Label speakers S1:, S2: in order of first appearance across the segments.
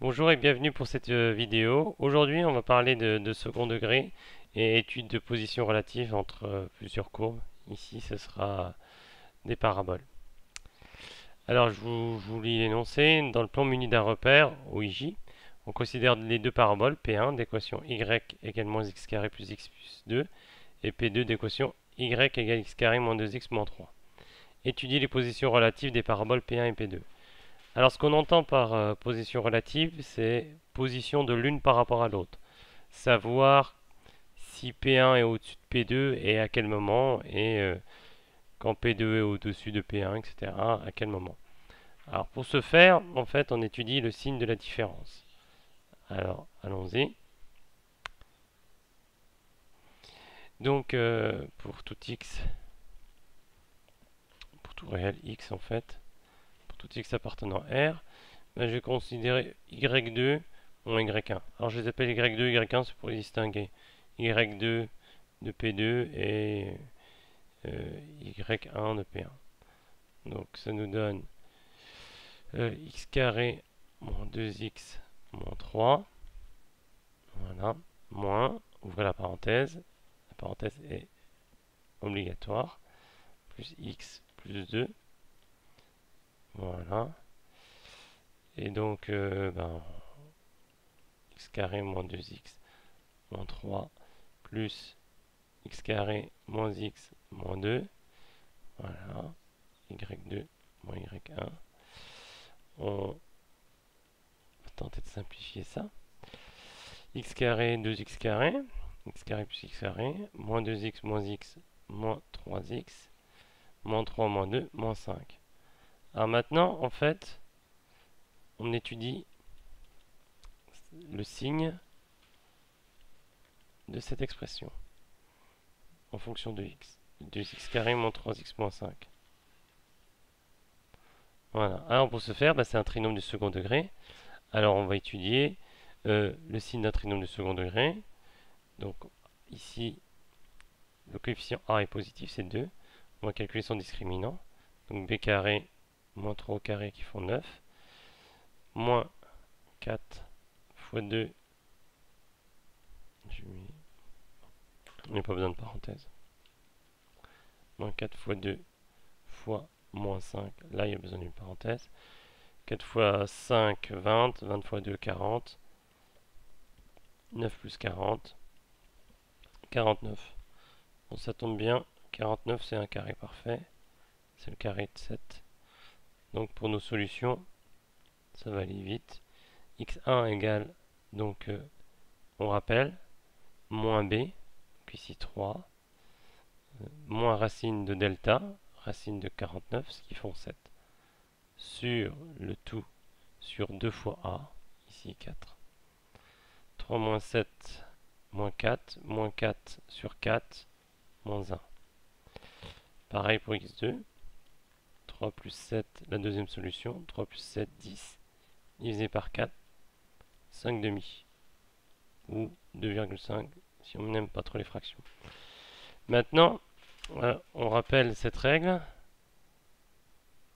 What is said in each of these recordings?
S1: Bonjour et bienvenue pour cette vidéo. Aujourd'hui, on va parler de second degré et étude de position relative entre plusieurs courbes. Ici, ce sera des paraboles. Alors, je vous lis l'énoncé. Dans le plan muni d'un repère, OIJ, on considère les deux paraboles P1 d'équation y égale moins x carré plus x plus 2 et P2 d'équation y égale x carré moins 2x moins 3. Étudier les positions relatives des paraboles P1 et P2. Alors, ce qu'on entend par position relative, c'est position de l'une par rapport à l'autre. Savoir si P1 est au-dessus de P2 et à quel moment, et quand P2 est au-dessus de P1, etc., à quel moment. Alors, pour ce faire, en fait, on étudie le signe de la différence. Alors, allons-y. Donc, pour tout x, pour tout réel x, en fait, pour tout x appartenant à R, ben, je vais considérer y2 moins y1. Alors je les appelle y2, y1, c'est pour les distinguer. y2 de P2 et y1 de P1. Donc ça nous donne x carré moins 2x moins 3. Voilà. Moins, ouvrez la parenthèse est obligatoire. Plus x plus 2. Voilà. Et donc, x carré moins 2x moins 3 plus x carré moins x moins 2. Voilà. y2 moins y1. On va tenter de simplifier ça. X carré, 2x carré. X carré plus x carré. Moins 2x moins x moins 3x. Moins 3 moins 2 moins 5. Alors maintenant, en fait, on étudie le signe de cette expression en fonction de x. 2x carré moins 3x moins 5. Voilà. Alors pour ce faire, c'est un trinôme du second degré. Alors on va étudier le signe d'un trinôme du second degré. Donc ici, le coefficient A est positif, c'est 2. On va calculer son discriminant. Donc b carré moins 3 au carré qui font 9. Moins 4 fois 2. Il n'y a pas besoin de parenthèse. Moins 4 fois 2 fois moins 5. Là, il y a besoin d'une parenthèse. 4 fois 5, 20. 20 fois 2, 40. 9 plus 40. 49. Bon, ça tombe bien. 49, c'est un carré parfait. C'est le carré de 7. Donc pour nos solutions, ça va aller vite. x1 égale, donc on rappelle, moins b, donc ici 3, moins racine de delta, racine de 49, ce qui font 7, sur le tout, sur 2 fois a, ici 4. 3 moins 7, moins 4 sur 4, moins 1. Pareil pour x2, 3 plus 7, la deuxième solution, 3 plus 7, 10, divisé par 4, 5 demi, ou 2,5, si on n'aime pas trop les fractions. Maintenant, on rappelle cette règle,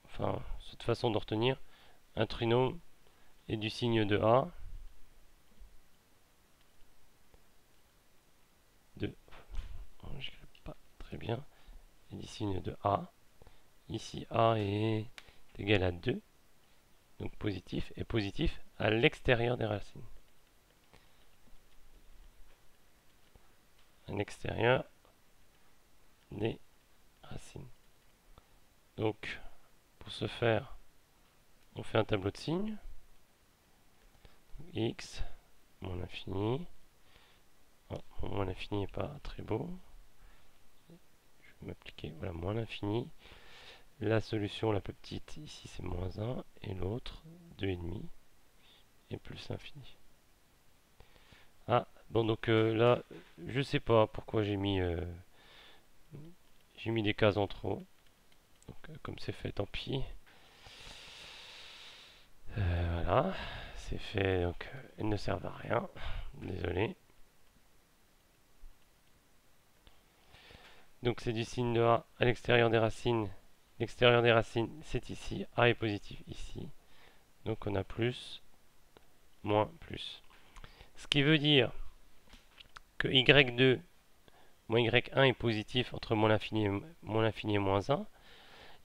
S1: enfin, cette façon de retenir un trinôme est du signe de A, je n'écris pas très bien, est du signe de A. Ici, A est égal à 2, donc positif, et positif à l'extérieur des racines. À l'extérieur des racines. Donc, pour ce faire, on fait un tableau de signes. X, moins l'infini. Oh, moins l'infini n'est pas très beau. Je vais m'appliquer, voilà, moins l'infini. La solution la plus petite, ici c'est moins 1, et l'autre, 2,5, et plus l'infini. Ah, bon donc là, je sais pas pourquoi j'ai mis des cases en trop. Donc comme c'est fait, tant pis. Voilà, c'est fait, donc elles ne servent à rien. Désolé. Donc c'est du signe de A à l'extérieur des racines. L'extérieur des racines, c'est ici. A est positif ici. Donc on a plus moins plus. Ce qui veut dire que y2 moins y1 est positif entre moins l'infini et moins 1.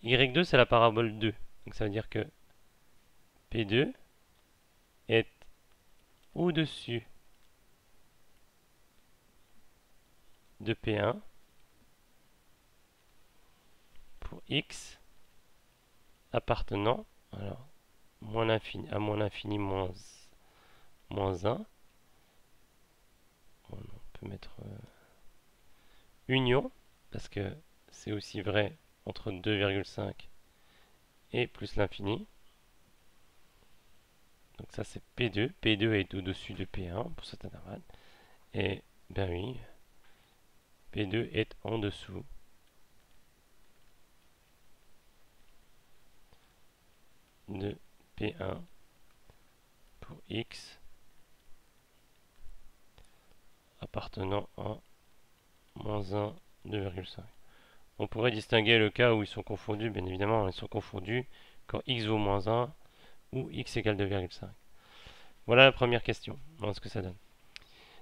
S1: y2 c'est la parabole 2. Donc ça veut dire que P2 est au-dessus de P1 pour x appartenant alors, à moins l'infini moins 1. On peut mettre union, parce que c'est aussi vrai entre 2,5 et plus l'infini. Donc ça c'est P2. P2 est au-dessus de P1 pour cet intervalle. Et ben oui, P2 est en dessous de P1 pour x appartenant à moins 1, 2,5. On pourrait distinguer le cas où ils sont confondus, bien évidemment, ils sont confondus quand x vaut moins 1 ou x égale 2,5. Voilà la première question, voilà ce que ça donne.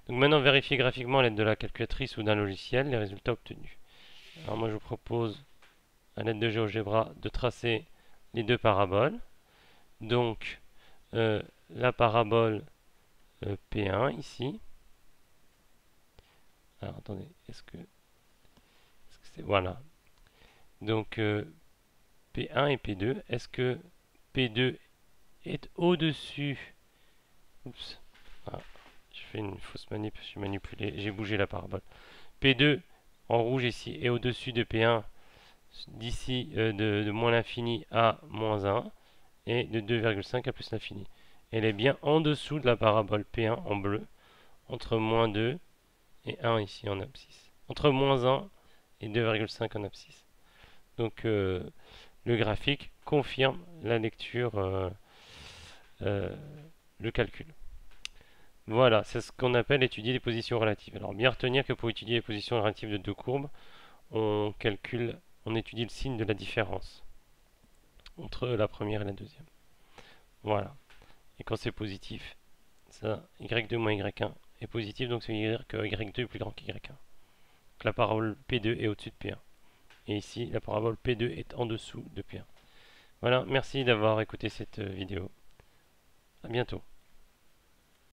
S1: Donc maintenant, vérifiez graphiquement à l'aide de la calculatrice ou d'un logiciel les résultats obtenus. Alors moi, je vous propose, à l'aide de GeoGebra, de tracer les deux paraboles. Donc, la parabole P1 ici. Alors attendez, est-ce que c'est... Voilà. Donc, P1 et P2. Est-ce que P2 est au-dessus... Oups. Ah, je fais une fausse manip, je suis manipulé, j'ai bougé la parabole. P2 en rouge ici est au-dessus de P1 d'ici de moins l'infini à moins 1 et de 2,5 à plus l'infini. Elle est bien en dessous de la parabole P1 en bleu entre moins 2 et 1 ici en abscisse. Entre moins 1 et 2,5 en abscisse. Donc le graphique confirme la lecture, le calcul. Voilà, c'est ce qu'on appelle étudier les positions relatives. Alors bien retenir que pour étudier les positions relatives de deux courbes, on étudie le signe de la différence entre la première et la deuxième. Voilà. Et quand c'est positif, ça, y2 moins y1 est positif, donc ça veut dire que y2 est plus grand qu'y1. Donc la parabole P2 est au-dessus de P1. Et ici, la parabole P2 est en dessous de P1. Voilà, merci d'avoir écouté cette vidéo. À bientôt.